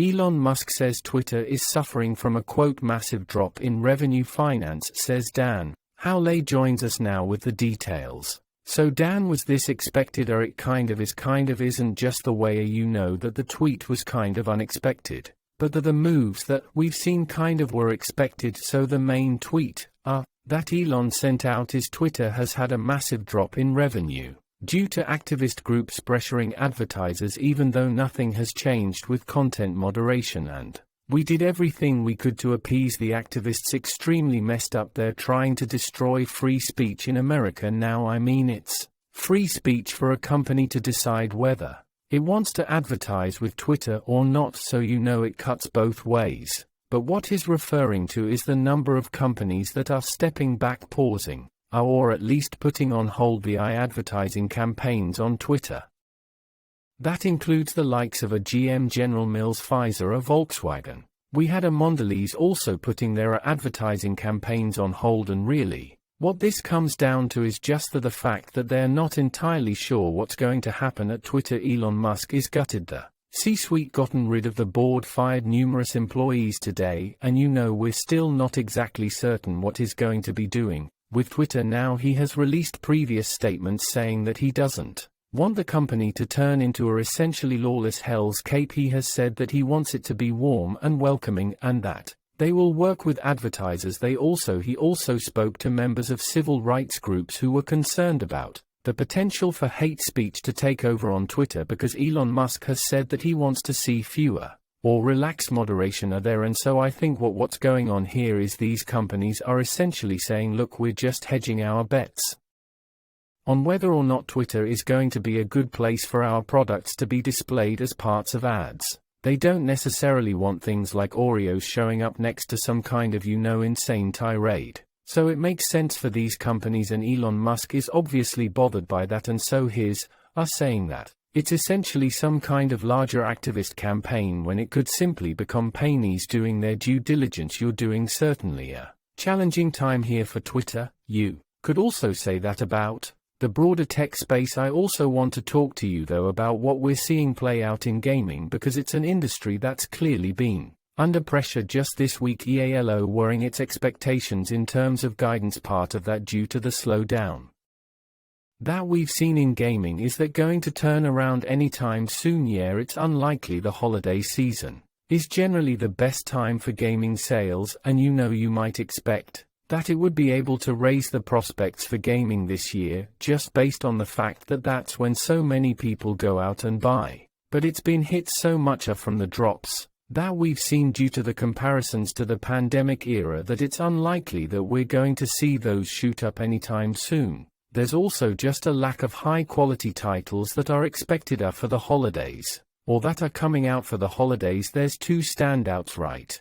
Elon Musk says Twitter is suffering from a quote massive drop in revenue. Finance, says Dan Howley, joins us now with the details. So Dan, was this expected, or it kind of isn't just the way you know that the tweet was kind of unexpected, but that the moves that we've seen kind of were expected? So the main tweet that Elon sent out is Twitter has had a massive drop in revenue due to activist groups pressuring advertisers, even though nothing has changed with content moderation, and we did everything we could to appease the activists. Extremely messed up. They're trying to destroy free speech in America now. I mean, it's free speech for a company to decide whether it wants to advertise with Twitter or not, so you know it cuts both ways. But what he's referring to is the number of companies that are stepping back, pausing, or at least putting on hold the advertising campaigns on Twitter. That includes the likes of a GM, General Mills, Pfizer, or Volkswagen. We had a Mondelez also putting their advertising campaigns on hold, and really, what this comes down to is just the fact that they're not entirely sure what's going to happen at Twitter. Elon Musk is gutted. The C-suite gotten rid of the board, fired numerous employees today, and you know we're still not exactly certain what he's going to be doing with Twitter now. He has released previous statements saying that he doesn't want the company to turn into a essentially lawless Hell's Cape. He has said that he wants it to be warm and welcoming, and that they will work with advertisers. He also spoke to members of civil rights groups who were concerned about the potential for hate speech to take over on Twitter, because Elon Musk has said that he wants to see fewer or relaxed moderation there. And so I think what's going on here is these companies are essentially saying, look, we're just hedging our bets on whether or not Twitter is going to be a good place for our products to be displayed as parts of ads. They don't necessarily want things like Oreos showing up next to some kind of insane tirade. So it makes sense for these companies, and Elon Musk is obviously bothered by that, and so his are saying that it's essentially some kind of larger activist campaign when it could simply become companies doing their due diligence. You're doing certainly a challenging time here for Twitter. You could also say that about the broader tech space. I also want to talk to you though about what we're seeing play out in gaming, because it's an industry that's clearly been under pressure just this week. EA lowering its expectations in terms of guidance. Part of that due to the slowdown that we've seen in gaming is that going to turn around anytime soon. Yeah, it's unlikely. The holiday season is generally the best time for gaming sales, and you might expect that it would be able to raise the prospects for gaming this year, just based on the fact that that's when so many people go out and buy. But it's been hit so much from the drops that we've seen due to the comparisons to the pandemic era that it's unlikely that we're going to see those shoot up anytime soon. There's also just a lack of high-quality titles that are expected for the holidays, or that are coming out for the holidays. There's two standouts, right?